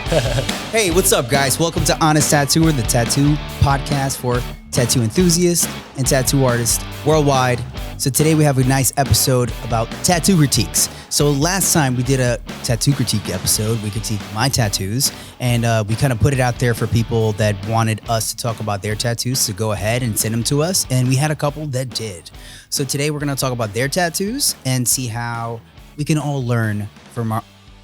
Hey, what's up, guys? Welcome to Honest Tattooer, the tattoo podcast for tattoo enthusiasts and tattoo artists worldwide. So today we have a nice episode about tattoo critiques. So last time we did a tattoo critique episode. We critiqued my tattoos, and we kind of put it out there for people that wanted us to talk about their tattoos to go ahead and send them to us. And we had a couple that did. So today we're going to talk about their tattoos and see how we can all learn from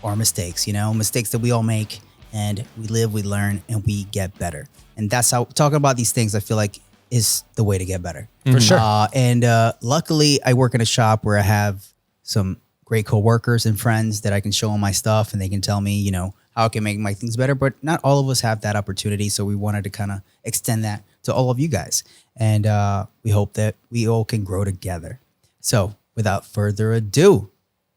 our mistakes, mistakes that we all make. And we live, we learn, and we get better. And that's how talking about these things, I feel like, is the way to get better. For sure. And luckily, I work in a shop where I have some great coworkers and friends that I can show them my stuff, and they can tell me, how I can make my things better. But not all of us have that opportunity, so we wanted to kind of extend that to all of you guys. And we hope that we all can grow together. So without further ado,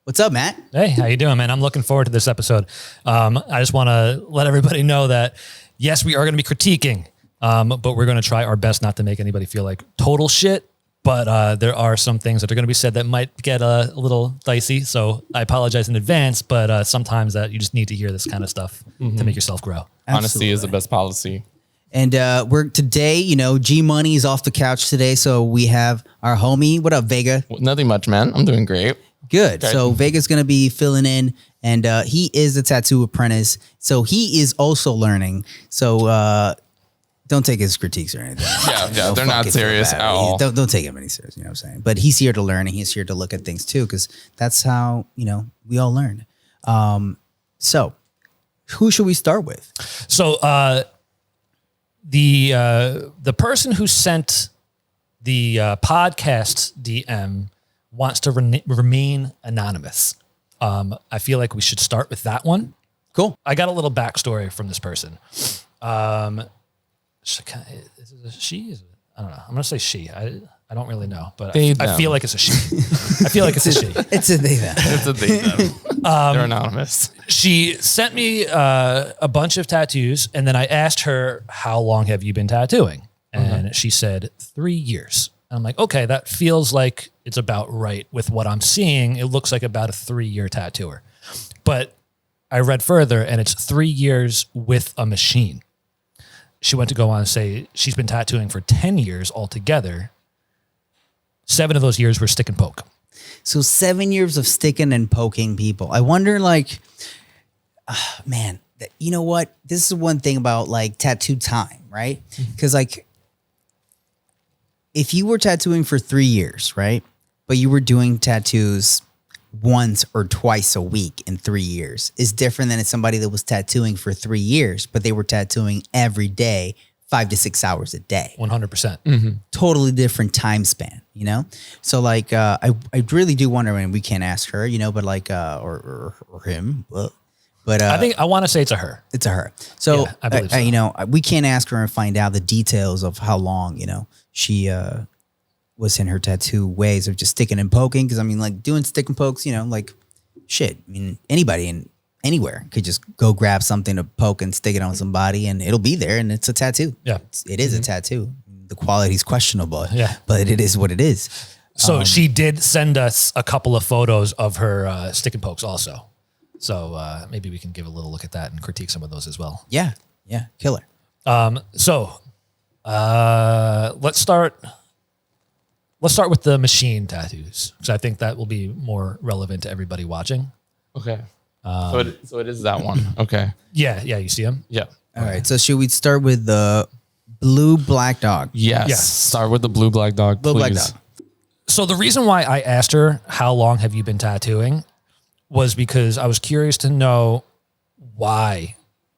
what's up, Matt? Hey, how you doing, man? I'm looking forward to this episode. I just want to let everybody know that, yes, we are going to be critiquing, but we're going to try our best not to make anybody feel like total shit. But there are some things that are going to be said that might get a little dicey. So I apologize in advance, but sometimes that you just need to hear this kind of stuff to make yourself grow. Honesty is the best policy. And we're today, G Money is off the couch today. So we have our homie. What up, Vega? Nothing much, man. I'm doing great. Good. Okay. So Vega's going to be filling in, and he is a tattoo apprentice. So he is also learning. So don't take his critiques or anything. Yeah, they're not serious at all. Don't take him any serious, you know what I'm saying? But he's here to learn, and he's here to look at things too, because that's how, we all learn. So who should we start with? So the person who sent the podcast DM wants to remain anonymous. I feel like we should start with that one. Cool. I got a little backstory from this person. Is it a she? I don't know. I'm going to say she. I don't really know, but I feel like it's a she. I feel like it's a she. It's a they them. It's a they them. They're anonymous. She sent me a bunch of tattoos, and then I asked her, how long have you been tattooing? And she said 3 years. And I'm like, okay, that feels like it's about right with what I'm seeing. It looks like about a 3-year tattooer. But I read further, and it's 3 years with a machine. She went to go on and say she's been tattooing for 10 years altogether. 7 of those years were stick and poke. So 7 years of sticking and poking people. I wonder, man, you know what? This is one thing about tattoo time, right? Because if you were tattooing for 3 years, right? But you were doing tattoos once or twice a week in 3 years, is different than somebody that was tattooing for 3 years, but they were tattooing every day, 5 to 6 hours a day. 100%. Totally different time span, So I really do wonder, and we can't ask her, but or him, but I want to say it's a her. It's a her. So, yeah, I believe so. We can't ask her and find out the details of how long, she was in her tattoo ways of just sticking and poking. Because doing stick and pokes, shit. Anybody anywhere could just go grab something to poke and stick it on somebody, and it'll be there, and it's a tattoo. Yeah, it is a tattoo. The quality's questionable. Yeah, but it is what it is. So she did send us a couple of photos of her stick and pokes also. So maybe we can give a little look at that and critique some of those as well. Yeah, killer. So let's start with the machine tattoos, because I think that will be more relevant to everybody watching. Okay. So it is that one. Okay. Yeah. You see him? Yeah. All right. So should we start with the blue black dog? Yes. Start with the blue black dog, please. Black dog. So the reason why I asked her, how long have you been tattooing, was because I was curious to know why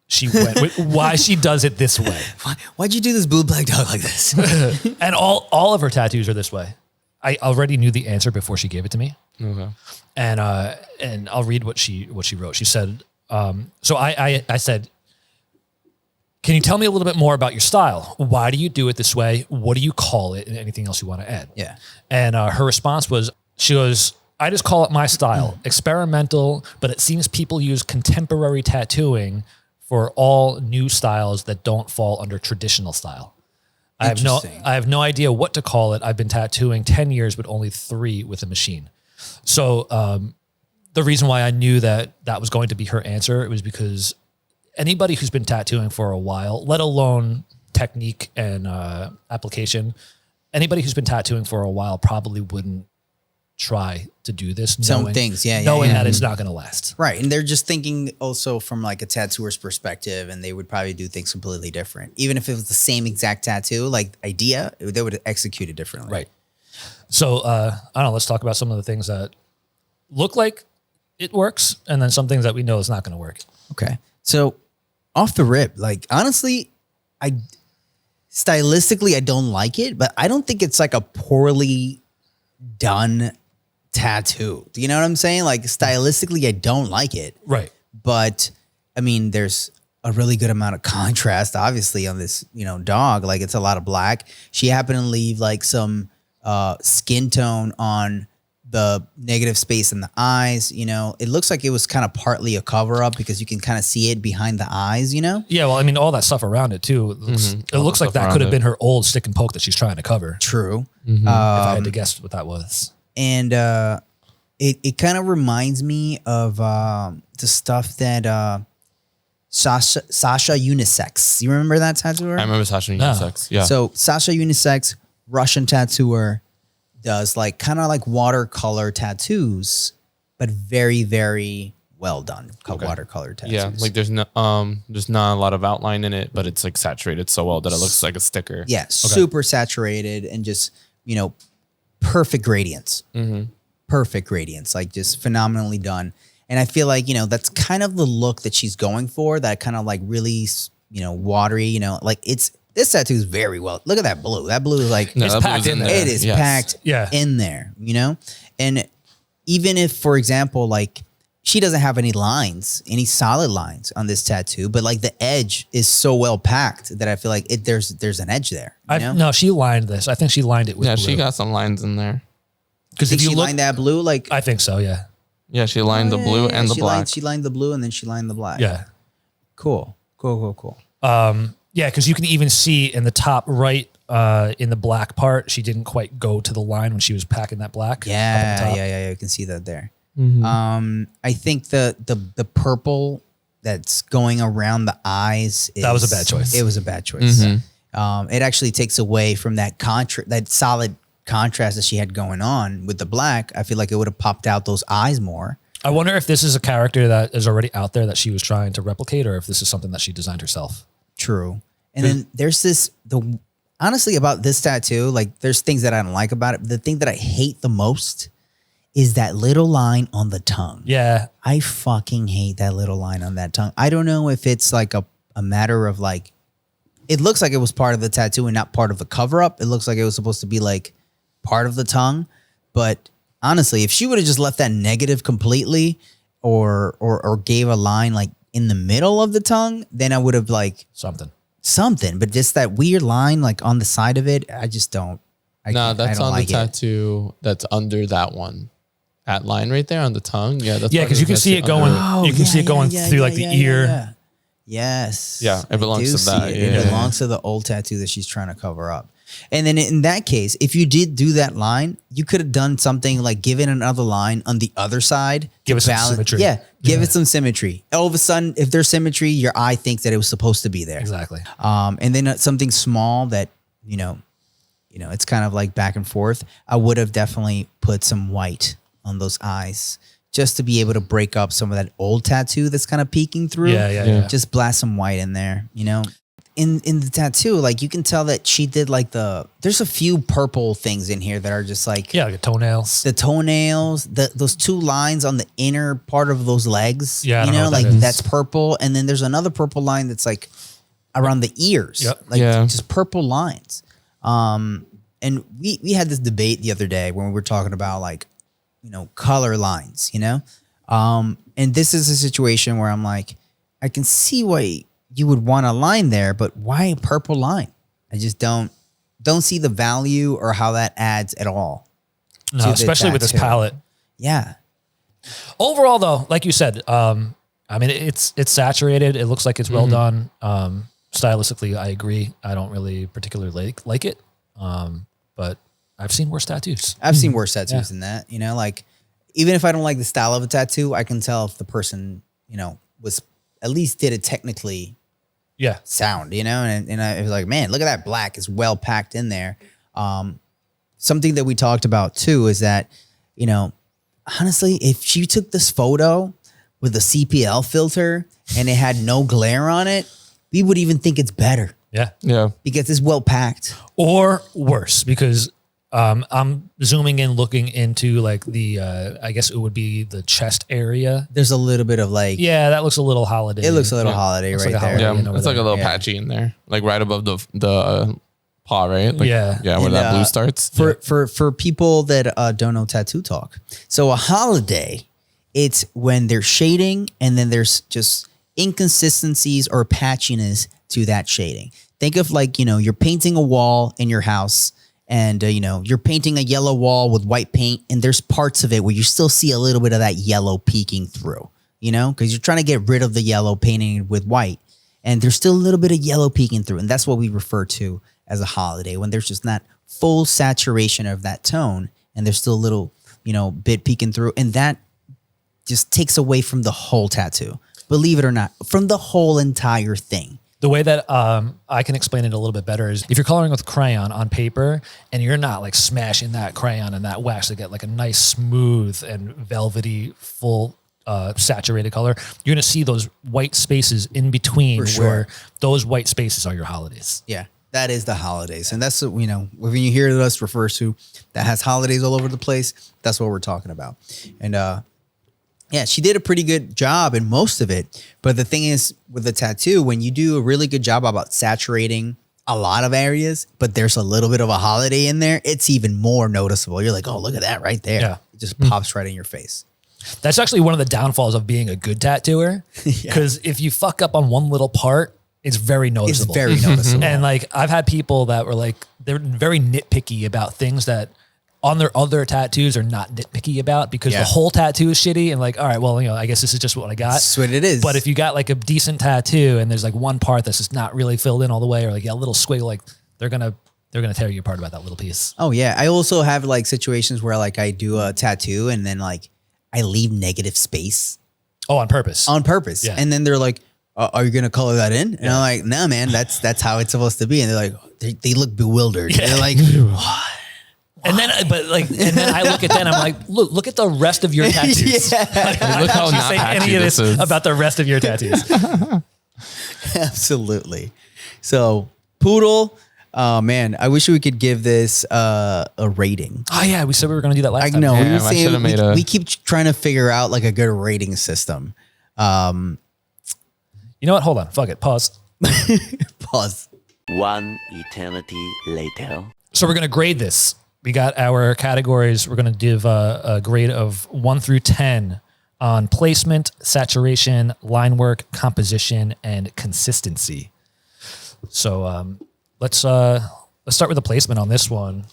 she why she does it this way. Why'd you do this blue black dog like this? And all of her tattoos are this way. I already knew the answer before she gave it to me. Okay. And I'll read what she wrote. She said, so I said, can you tell me a little bit more about your style? Why do you do it this way? What do you call it? And anything else you want to add? Yeah. And her response was, she goes, I just call it my style, experimental, but it seems people use contemporary tattooing for all new styles that don't fall under traditional style. I have no idea what to call it. I've been tattooing 10 years, but only 3 with a machine. So the reason why I knew that was going to be her answer, it was because anybody who's been tattooing for a while, let alone technique and application, anybody who's been tattooing for a while probably wouldn't try to do this knowing that it's not going to last. Right. And they're just thinking also from like a tattooer's perspective, and they would probably do things completely different. Even if it was the same exact tattoo, like idea, they would execute it differently. Right. So, I don't know, let's talk about some of the things that look like it works, and then some things that we know is not going to work. Okay. So off the rip, like honestly, stylistically, I don't like it, but I don't think it's like a poorly done tattoo. Do you know what I'm saying? Like stylistically, I don't like it. Right. But I mean, there's a really good amount of contrast, obviously, on this, dog. Like it's a lot of black. She happened to leave like some skin tone on the negative space in the eyes. It looks like it was kind of partly a cover up because you can kind of see it behind the eyes, Yeah, well, I mean, all that stuff around it too. It looks like that could have been her old stick and poke that she's trying to cover. True. If I had to guess what that was. And it kind of reminds me of the stuff that Sasha Unisex. You remember that tattooer? I remember Sasha Unisex. Yeah. So Sasha Unisex, Russian tattooer, does like kind of like watercolor tattoos, but very, very well done watercolor tattoos. Yeah, like there's not a lot of outline in it, but it's like saturated so well that it looks like a sticker. Yeah, super saturated and just perfect gradients. Perfect gradients, like just phenomenally done. And I feel like that's kind of the look that she's going for. That kind of like really watery. Like this tattoo is very well. Look at that blue. That blue is like it's packed in there. It is packed in there. And even if, for example, like she doesn't have any lines, any solid lines on this tattoo, but like the edge is so well packed that I feel like there's an edge there. No, she lined this. I think she lined it with blue. She got some lines in there. Because if you lined that blue, like I think so, yeah. Yeah, she lined the blue and the black. She lined the blue and then she lined the black. Yeah. Cool. Yeah, because you can even see in the top right, in the black part, she didn't quite go to the line when she was packing that black. Yeah. You can see that there. I think the purple that's going around the eyes that was a bad choice. It was a bad choice. It actually takes away from that that solid contrast that she had going on with the black. I feel like it would have popped out those eyes more. I wonder if this is a character that is already out there that she was trying to replicate, or if this is something that she designed herself. True. And then there's honestly about this tattoo, like there's things that I don't like about it. But the thing that I hate the most is that little line on the tongue. Yeah. I fucking hate that little line on that tongue. I don't know if it's like a matter of like, it looks like it was part of the tattoo and not part of the cover up. It looks like it was supposed to be like part of the tongue. But honestly, if she would have just left that negative completely or gave a line like in the middle of the tongue, then I would have like something, but just that weird line like on the side of it, I just don't. That's on the tattoo that's under that one. That line right there on the tongue. Yeah, that's because you can see it going. You can see it going through like the ear. Yeah. Yes. Yeah, it belongs to that. It belongs to the old tattoo that she's trying to cover up. And then in that case, if you did do that line, you could have done something like given another line on the other side. Give it some symmetry. Yeah, give it some symmetry. All of a sudden, if there's symmetry, your eye thinks that it was supposed to be there. Exactly. And then something small that, it's kind of like back and forth. I would have definitely put some white on those eyes just to be able to break up some of that old tattoo that's kind of peeking through. Yeah. Just blast some white in there, In the tattoo, like you can tell that she did like there's a few purple things in here that are just like like toenails. The toenails, those two lines on the inner part of those legs. Yeah, that's purple, and then there's another purple line that's like around the ears. Yep. Just purple lines. And we had this debate the other day when we were talking about like, color lines, and this is a situation where I'm like, I can see why you would want a line there, but why a purple line? I just don't see the value or how that adds at all. No, especially with this palette. Yeah. Overall, though, like you said, I mean, it's saturated. It looks like it's well done. Stylistically, I agree. I don't really particularly like it, but I've seen worse tattoos. I've seen worse tattoos than that. Like even if I don't like the style of a tattoo, I can tell if the person, was at least did it technically Yeah. sound, and I was like, man, look at that black. It's well packed in there. Something that we talked about too is that, honestly, if she took this photo with a CPL filter and it had no glare on it, we would even think it's better. Yeah. Yeah. Because it's well packed. Or worse, because I'm zooming in, looking into like the, I guess it would be the chest area. There's a little bit of like, Yeah, that looks a little holiday. it looks a little holiday Looks right like a there. holiday. Yeah. over It's like a there. little Yeah. patchy in there, like right above the paw, right? Like, Yeah. Yeah. Where And, that blue starts. For people that don't know tattoo talk. So a holiday, it's when there's shading and then there's just inconsistencies or patchiness to that shading. Think of like, you're painting a wall in your house and, you're painting a yellow wall with white paint and there's parts of it where you still see a little bit of that yellow peeking through, because you're trying to get rid of the yellow, painting it with white. And there's still a little bit of yellow peeking through. And that's what we refer to as a holiday, when there's just not full saturation of that tone and there's still a little, bit peeking through. And that just takes away from the whole tattoo. Believe it or not, from the whole entire thing. The way that I can explain it a little bit better is if you're coloring with crayon on paper and you're not like smashing that crayon and that wax to get like a nice smooth and velvety full saturated color, you're going to see those white spaces in between For sure. where those white spaces are your holidays. Yeah, that is the holidays. And that's, when you hear us refer to that has holidays all over the place, that's what we're talking about. And yeah, she did a pretty good job in most of it. But the thing is with the tattoo, when you do a really good job about saturating a lot of areas, but there's a little bit of a holiday in there, it's even more noticeable. You're like, oh, look at that right there. Yeah. It just pops right in your face. That's actually one of the downfalls of being a good tattooer. Because if you fuck up on one little part, it's very It's noticeable. very noticeable. And like I've had people that were like, they're very nitpicky about things that on their other tattoos are not nitpicky about because Yeah. the whole tattoo is shitty. And like, all right, well, I guess this is just what I got. That's what it is. But if you got like a decent tattoo and there's like one part that's just not really filled in all the way, or like a little squiggle, like they're gonna tear you apart about that little piece. Oh yeah, I also have like situations where like I do a tattoo and then like I leave negative space Oh, on purpose. on purpose, Yeah. and then they're like, "Are you gonna color that in?" And I'm like, "No, man, that's how it's supposed to be." And they're like, they look bewildered. Yeah. They're like, and then I look at that and I'm like, look at the rest of your tattoos. Yeah. Like, Look how why don't you not say patchy any of this this is. about the rest of your tattoos. absolutely. So Poodle, oh man, I wish we could give this a rating. Oh yeah, we said we were going to do that last I time. know Damn, we, I were saying, should've made we a- keep trying to figure out like a good rating system. You know what? Hold on. Fuck it. Pause. Pause. One eternity later. So we're going to grade this. We got our categories. We're going to give a grade of 1 through 10 on placement, saturation, line work, composition, and consistency. So let's start with the placement on this one,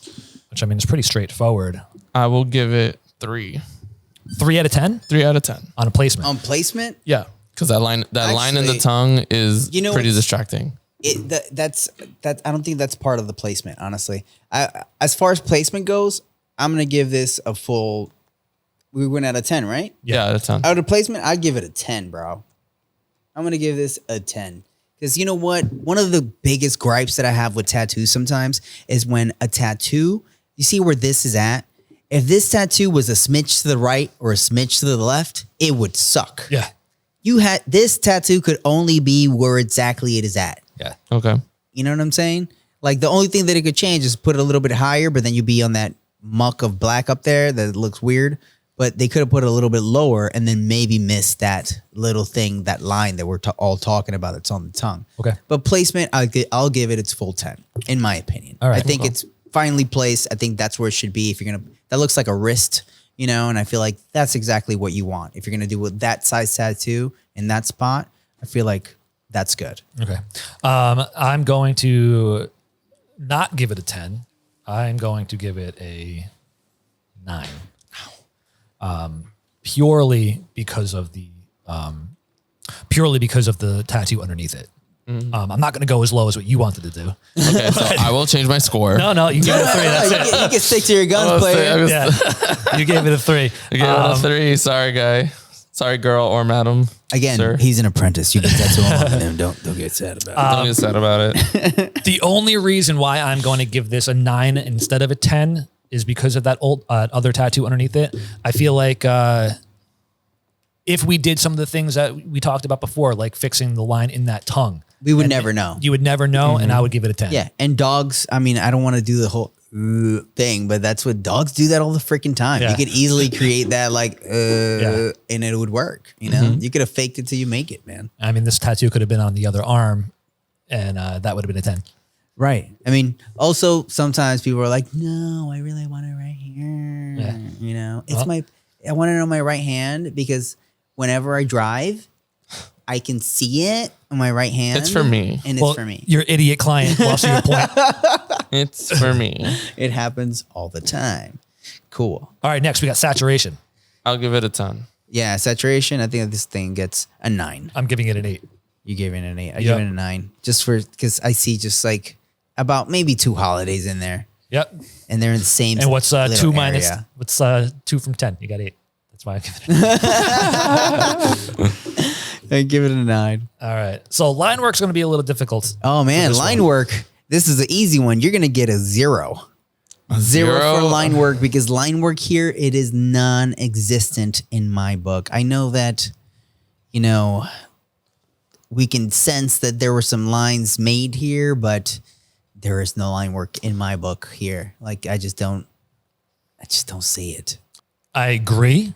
which I mean is pretty straightforward. I will give it 3. 3 out of 10 3 out of 10. on a placement. On placement, Yeah. Because that line in the Actually, tongue is you know pretty what's- distracting. that's I don't think that's part of the placement, honestly. As far as placement goes, I'm gonna give this a full. We went out of 10, right? Yeah, out of 10. Out of placement, I'd give it a 10, bro. I'm gonna give this a 10 because you know what? One of the biggest gripes that I have with tattoos sometimes is when a tattoo. You see where this is at? If this tattoo was a smidge to the right or a smidge to the left, it would suck. Yeah. This tattoo could only be where exactly it is at. Yeah. Okay. You know what I'm saying? Like the only thing that it could change is put it a little bit higher, but then you'd be on that muck of black up there that looks weird. But they could have put it a little bit lower and then maybe missed that little thing, that line that we're all talking about that's on the tongue. Okay. But placement, I'll give it its full 10, in my opinion. All right. I think it's finely placed. I think that's where it should be. If you're going to, that looks like a wrist, and I feel like that's exactly what you want. If you're going to do with that size tattoo in that spot, I feel like that's good. Okay. I'm going to not give it a 10. I'm going to give it a 9. Purely because of the tattoo underneath it. I'm not going to go as low as what you wanted to do. Okay, so I will change my score. No, you gave it a 3. That's it. You can stick to your guns, player. Yeah, you gave it a 3. I gave it a 3. Sorry, guy. Sorry, girl or madam. Again, sir. he's an apprentice. You can tattoo him on him. Don't get sad about it. Don't get sad about it. The only reason why I'm going to give this a 9 instead of a 10 is because of that old other tattoo underneath it. I feel like if we did some of the things that we talked about before, like fixing the line in that tongue, We would never know. you would never know, and I would give it a 10. Yeah, and dogs. I mean, I don't want to do the whole thing, but that's what dogs do that all the freaking time. Yeah. You could easily create that Yeah. and it would work. You know, you could have faked it till you make it, man. I mean, this tattoo could have been on the other arm, and that would have been a 10. Right. I mean, also sometimes people are like, "No, I really want it right here." Yeah. You know, I want it on my right hand because whenever I drive, I can see it on my right hand. It's for me. and it's for me. Your idiot client lost you a point. It's for me. It happens all the time. Cool. All right, next we got saturation. I'll give it a 10. Yeah, saturation. I think this thing gets a 9. I'm giving it an 8. You gave it an 8. I Yep. give it a 9 just because I see just like about maybe 2 holidays in there, Yep. and they're in the same. And what's 2 little minus? area. What's 2 from 10? You got 8. That's why I give it an 8. I give it a 9. All right. So line work's going to be a little difficult. Oh man, this line one. work. This is an easy one. You're gonna get a 0. Zero for line work because line work here, it is non-existent in my book. I know that, you know, we can sense that there were some lines made here, but there is no line work in my book here. Like I just don't see it. I agree,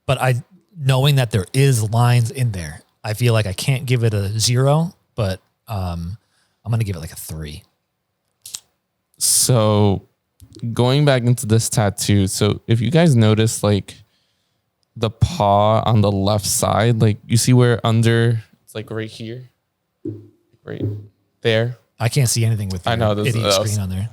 but knowing that there is lines in there, I feel like I can't give it a 0, but I'm going to give it like a 3. So going back into this tattoo, so if you guys notice like the paw on the left side, like you see where under, it's like right here, right there. I can't see anything with I know, the this- idiot that was- screen on there.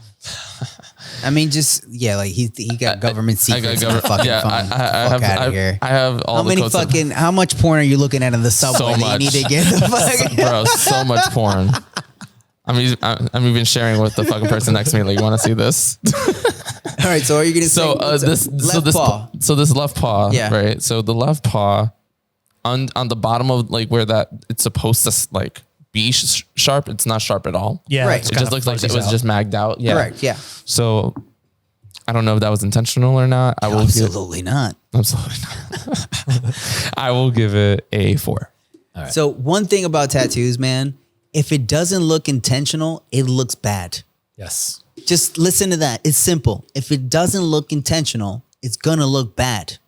I mean, just like he got government I secrets got on the fucking phone. I Fuck have, out of here. I have all How the many codes. fucking? How much porn are you looking at in the subway? that much. You need to get the fuck. Bro, so much porn. I'm even sharing with the fucking person next to me. Like, you want to see this? All right, so are you gonna say this left paw, Yeah. right? So the left paw on the bottom of like where that it's supposed to like be sharp, it's not sharp at all. Yeah. Right. it's It kinda just looks like it fuzzies was out. just magged out. Yeah. Correct. Yeah. So I don't know if that was intentional or not. I will Absolutely not. absolutely not. I will give it a 4. So one thing about tattoos, man, if it doesn't look intentional, it looks bad. Yes. Just listen to that. It's simple. If it doesn't look intentional, it's gonna look bad.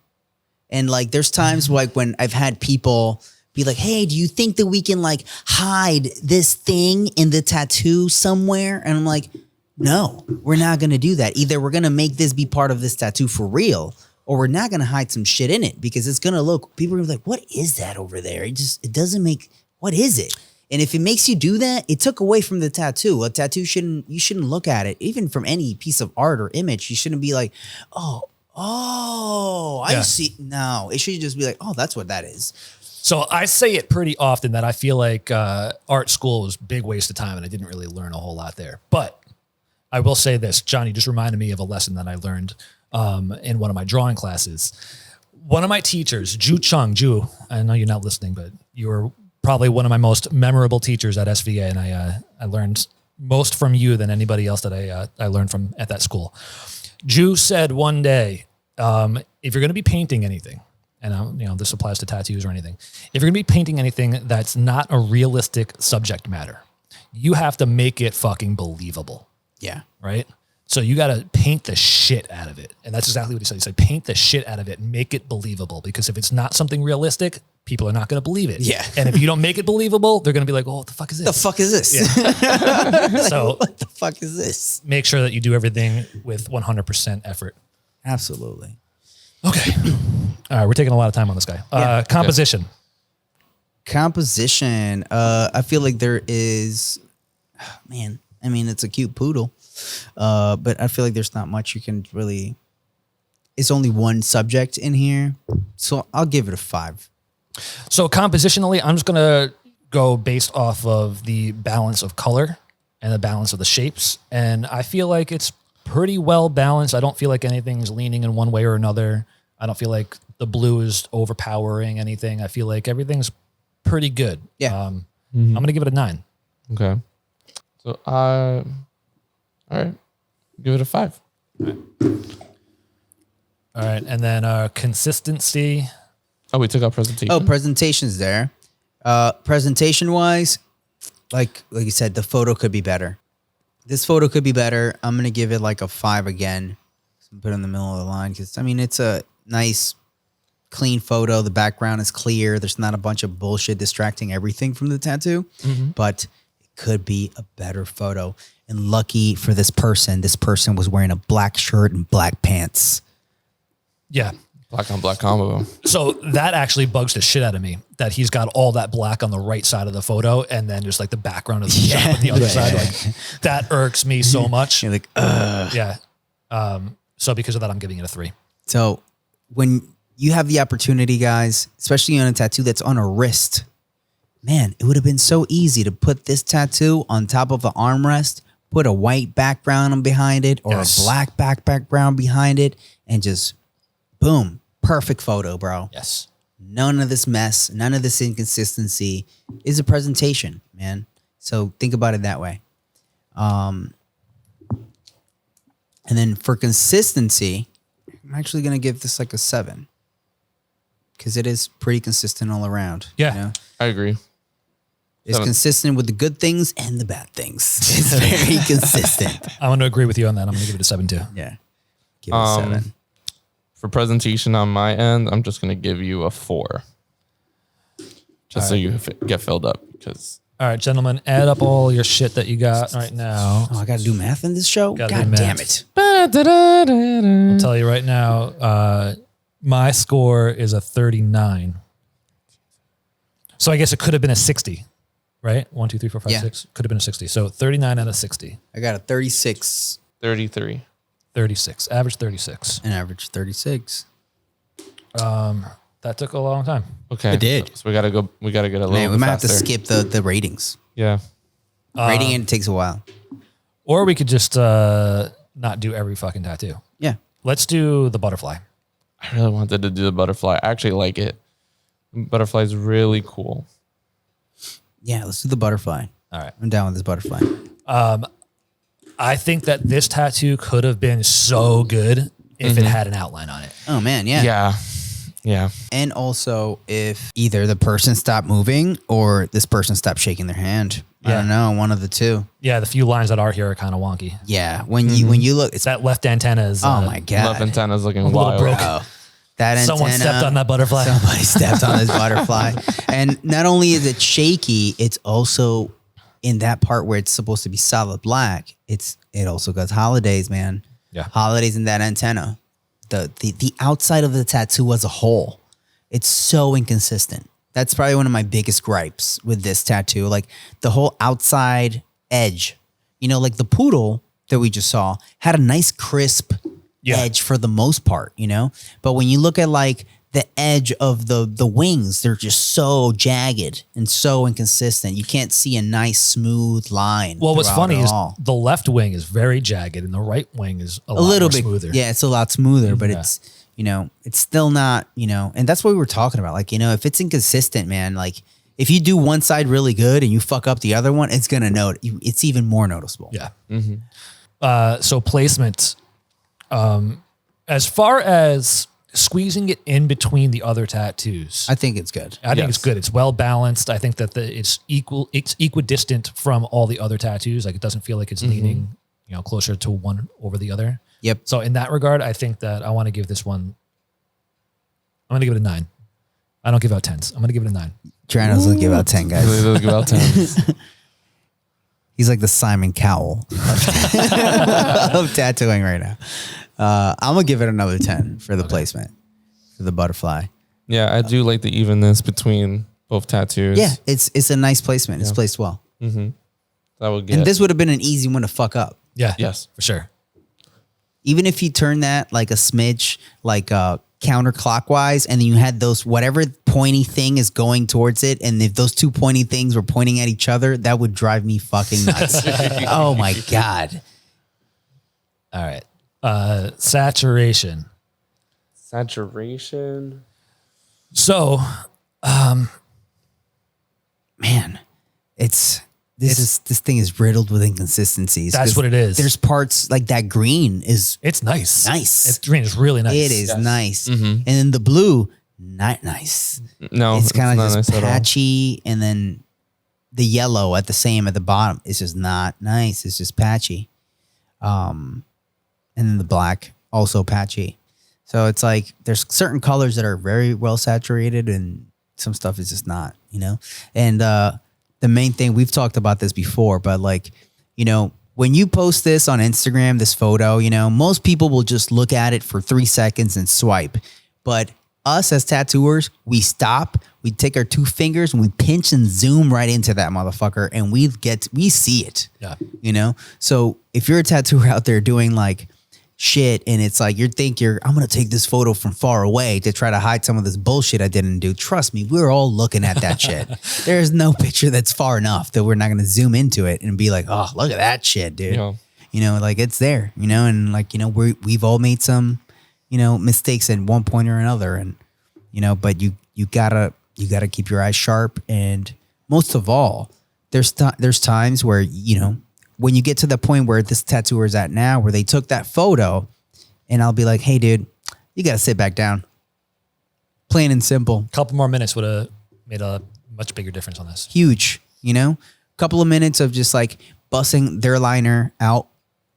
And like, there's times like when I've had people be like, "Hey, do you think that we can like hide this thing in the tattoo somewhere?" And I'm like, "No, we're not gonna do that. Either we're gonna make this be part of this tattoo for real, or we're not gonna hide some shit in it because it's gonna look. People are gonna be like, what is that over there? It doesn't make. What is it?" And if it makes you do that, it took away from the tattoo. A tattoo you shouldn't look at it, even from any piece of art or image. You shouldn't be like, I Yeah. see. No, it should just be like, oh, that's what that is. So I say it pretty often that I feel like art school was a big waste of time and I didn't really learn a whole lot there. But I will say this, Johnny just reminded me of a lesson that I learned in one of my drawing classes. One of my teachers, Ju, I know you're not listening, but you were probably one of my most memorable teachers at SVA, and I learned most from you than anybody else that I learned from at that school. Ju said one day, if you're going to be painting anything, and this applies to tattoos or anything, if you're going to be painting anything that's not a realistic subject matter, you have to make it fucking believable, Yeah. right? So you got to paint the shit out of it. And that's exactly what he said. He said, paint the shit out of it, make it believable. Because if it's not something realistic, people are not going to believe it. Yeah. And if you don't make it believable, they're going to be like, oh, what the fuck is The this? fuck is this? So What the fuck is this? make sure that you do everything with 100% effort. Absolutely. Okay. All right. We're taking a lot of time on this guy. Composition. Composition. I feel like there is, man, I mean, it's a cute poodle. But I feel like there's not much you can really, it's only one subject in here. So I'll give it a 5. So compositionally, I'm just going to go based off of the balance of color and the balance of the shapes. And I feel like it's pretty well balanced. I don't feel like anything's leaning in one way or another. I don't feel like the blue is overpowering anything. I feel like everything's pretty good. Yeah. I'm going to give it a 9. Okay. So, all right. Give it a 5. All right. And then consistency. Oh, we took out presentation. Oh, presentation's there. Presentation wise, like you said, the photo could be better. This photo could be better. I'm gonna give it like a 5 again. Put it in the middle of the line because I mean it's a nice, clean photo. The background is clear. There's not a bunch of bullshit distracting everything from the tattoo, but it could be a better photo. And lucky for this person was wearing a black shirt and black pants. Yeah. Black on black combo. So that actually bugs the shit out of me that he's got all that black on the right side of the photo and then just like the background of the shot on the other side. Like that irks me so much. You're like, ugh. Yeah. So because of that, I'm giving it a 3. So when you have the opportunity, guys, especially on a tattoo that's on a wrist, man, it would have been so easy to put this tattoo on top of the armrest, put a white background behind it or a black background behind it, and just boom, perfect photo, bro. Yes. None of this mess, none of this inconsistency is a presentation, man. So think about it that way. And then for consistency, I'm actually going to give this like a 7 because it is pretty consistent all around. Yeah. You know? I agree. It's consistent with the good things and the bad things. It's very consistent. I'm going to agree with you on that. I'm going to give it a 7 too. Yeah. Give it a 7. For presentation on my end, I'm just going to give you a 4. Just so you get filled up. Because All right, gentlemen, add up all your shit that you got right now. Oh, I got to do math in this show? Gotta God do math. damn it. I'll tell you right now, my score is a 39. So I guess it could have been a 60, right? 1, 2, 3, 4, 5, Yeah. 6. Could have been a 60. So 39 out of 60. I got a 36. 33. 36. Average 36. An average 36. That took a long time. Okay. It did. So we got to go. We got to get a little Man, we bit might have to faster. skip the ratings. Yeah. Rating it takes a while. Or we could just not do every fucking tattoo. Yeah. Let's do the butterfly. I really wanted to do the butterfly. I actually like it. Butterfly is really cool. Yeah, let's do the butterfly. All right. I'm down with this butterfly. I think that this tattoo could have been so good if it had an outline on it. Oh, man, yeah. Yeah. Yeah. And also if either the person stopped moving or this person stopped shaking their hand. I Yeah. don't know, one of the two. Yeah, the few lines that are here are kind of wonky. Yeah, when you look, it's That left antenna is oh my god, Left antenna's looking little wild. broken. Oh, that antenna. Someone stepped on that butterfly. Somebody stepped on this butterfly, and not only is it shaky, it's also in that part where it's supposed to be solid black. It also got holidays, man. Yeah. Holidays in that antenna. The outside of the tattoo as a whole, it's so inconsistent. That's probably one of my biggest gripes with this tattoo. Like the whole outside edge, like the poodle that we just saw had a nice crisp edge for the most part, but when you look at like the edge of the wings, they're just so jagged and so inconsistent. You can't see a nice smooth line. Well, what's throughout funny it is all. the left wing is very jagged and the right wing is a lot little more bit smoother. Yeah, it's a lot smoother, but it's it's still not, and that's what we were talking about. Like, if it's inconsistent, man, like if you do one side really good and you fuck up the other one, it's gonna it's even more noticeable. Yeah. So placement, as far as squeezing it in between the other tattoos, I think it's good. I think it's good. It's well balanced. I think that it's equidistant from all the other tattoos. Like it doesn't feel like it's leaning, closer to one over the other. Yep. So in that regard, I think that I want to give this one. I'm going to give it a 9. I don't give out 10s. I'm going to give it a 9. Truiano doesn't give out 10, guys. Really does give out 10. He's like the Simon Cowell of tattooing right now. I'm gonna give it another 10 for the placement for the butterfly. Yeah, I do like the evenness between both tattoos. Yeah, it's a nice placement. It's placed well. That would get. And this would have been an easy one to fuck up. Yeah. Yes. For sure. Even if you turn that like a smidge, like counterclockwise, and then you had those whatever pointy thing is going towards it, and if those two pointy things were pointing at each other, that would drive me fucking nuts. Oh my god. All right. Saturation. Saturation. So, Man, this thing is riddled with inconsistencies. That's 'Cause what it is. There's parts like that green is it's nice. nice. It's green is really nice. It is nice. And then the blue, not nice. No, It's kind of not just nice at all. patchy, and then the yellow at the bottom is just not nice. It's just patchy. And then the black also patchy. So it's like there's certain colors that are very well saturated, and some stuff is just not, And the main thing, we've talked about this before, but like, when you post this on Instagram, this photo, most people will just look at it for 3 seconds and swipe. But us as tattooers, we stop, we take our 2 fingers and we pinch and zoom right into that motherfucker, and we see it. Yeah. So if you're a tattooer out there doing like shit, and it's like I'm gonna take this photo from far away to try to hide some of this bullshit I didn't do. Trust me, we're all looking at that shit. There's no picture that's far enough that we're not gonna zoom into it and be like, oh, look at that shit, dude. Yeah. Like it's there, and like, we've all made some, mistakes at one point or another, and but you gotta keep your eyes sharp, and most of all, there's times where when you get to the point where this tattooer is at now, where they took that photo, and I'll be like, hey, dude, you got to sit back down. Plain and simple. A couple more minutes would have made a much bigger difference on this. Huge, couple of minutes of just like bussing their liner out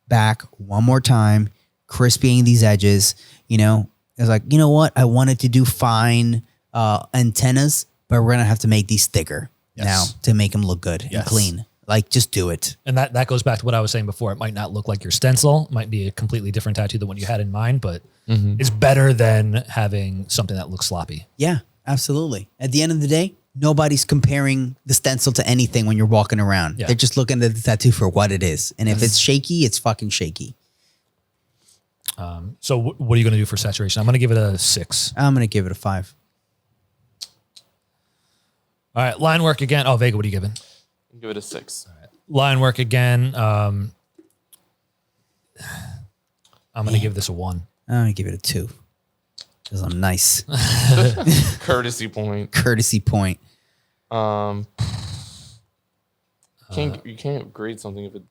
back one more time, crisping these edges, It's like, you know what? I wanted to do fine antennas, but we're going to have to make these thicker now to make them look good and clean. Like, just do it. And that goes back to what I was saying before. It might not look like your stencil. It might be a completely different tattoo than what you had in mind, but it's better than having something that looks sloppy. Yeah, absolutely. At the end of the day, nobody's comparing the stencil to anything when you're walking around. Yeah. They're just looking at the tattoo for what it is. And if it's shaky, it's fucking shaky. So what are you going to do for saturation? I'm going to give it a 6. I'm going to give it a 5. All right. Line work again. Oh, Vega, what are you giving? Give it a 6. All right. Line work again. I'm going to give this a 1. I'm going to give it a 2. Because I'm nice. Courtesy point. Courtesy point. You can't grade something if there's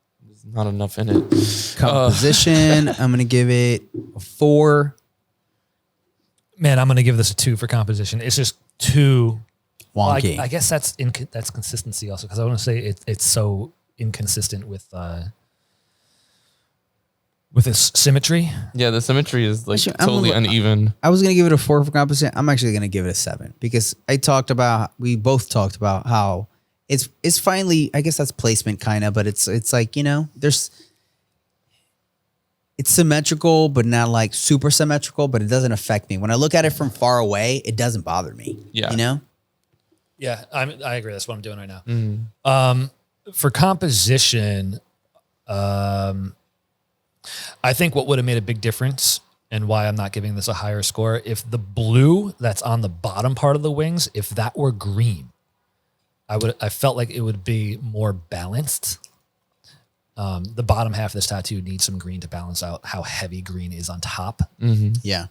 not enough in it. Composition, I'm going to give it a 4. Man, I'm going to give this a 2 for composition. It's just too wonky. I guess that's consistency also, because I want to say it's so inconsistent with its symmetry. Yeah, the symmetry is like Actually, totally uneven. I was going to give it a 4 for composition. I'm actually going to give it a 7 because we both talked about how it's finally, I guess that's placement kind of, but it's like, it's symmetrical, but not like super symmetrical, but it doesn't affect me. When I look at it from far away, it doesn't bother me. Yeah. Yeah, I agree. That's what I'm doing right now. For composition, I think what would have made a big difference and why I'm not giving this a higher score, if the blue that's on the bottom part of the wings, if that were green, I felt like it would be more balanced. The bottom half of this tattoo needs some green to balance out how heavy green is on top. Yeah.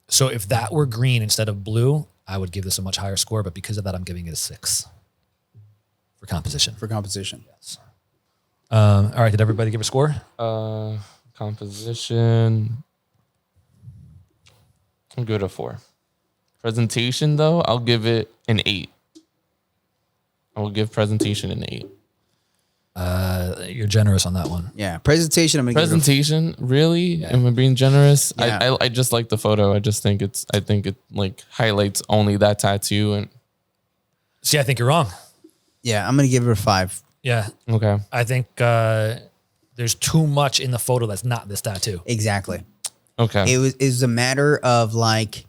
So if that were green instead of blue, I would give this a much higher score, but because of that, I'm giving it a 6 for composition. For composition. Yes. All right. Did everybody give a score? Composition. I'm good at 4. Presentation though, I'll give it an 8. I will give presentation an 8. You're generous on that one. Yeah. Presentation, I'm going to give it Presentation, really? Yeah. Am I being generous? Yeah. I just like the photo. I think it like highlights only that tattoo. And See, I think you're wrong. Yeah, I'm going to give it a 5. Yeah. okay. I think there's too much in the photo that's not this tattoo. Exactly. Okay. It was a matter of like,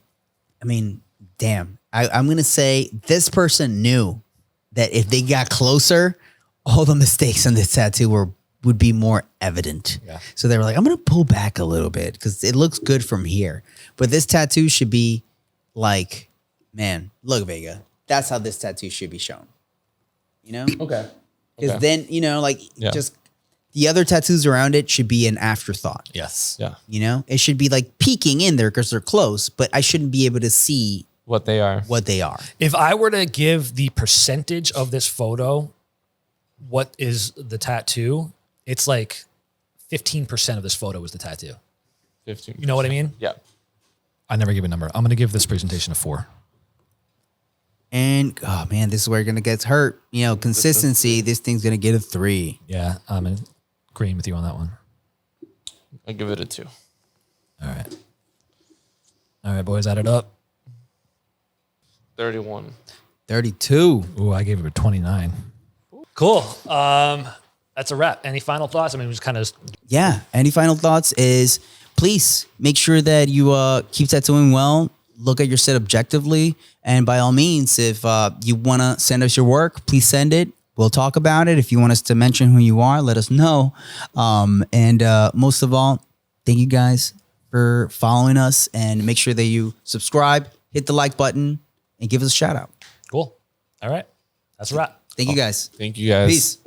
I mean, damn. I'm going to say this person knew that if they got closer, all the mistakes on this tattoo would be more evident. Yeah. So they were like, I'm going to pull back a little bit because it looks good from here. But this tattoo should be like, man, look, Vega, that's how this tattoo should be shown. Okay. Because then, Yeah. just the other tattoos around it should be an afterthought. Yes. Yeah. It should be like peeking in there because they're close, but I shouldn't be able to see what they are. what they are. If I were to give the percentage of this photo, what is the tattoo? It's like 15% of this photo is the tattoo. 15. You know what I mean? Yeah. I never give a number. I'm going to give this presentation a 4. And oh man, this is where you're gonna get hurt. You know, consistency. This thing's gonna get a 3. Yeah, I'm agreeing with you on that one. I give it a 2. All right. All right, boys, add it up. 31. 32. Ooh, I gave it a 29. Cool. That's a wrap. Any final thoughts? I mean, we just kind of... Yeah. Any final thoughts? Is please make sure that you keep tattooing well. Look at your set objectively, and by all means, if you want to send us your work, please send it. We'll talk about it. If you want us to mention who you are, let us know. And most of all, thank you guys for following us, and make sure that you subscribe, hit the like button, and give us a shout out. Cool. All right. That's a wrap. Thank you guys. Thank you guys. Peace.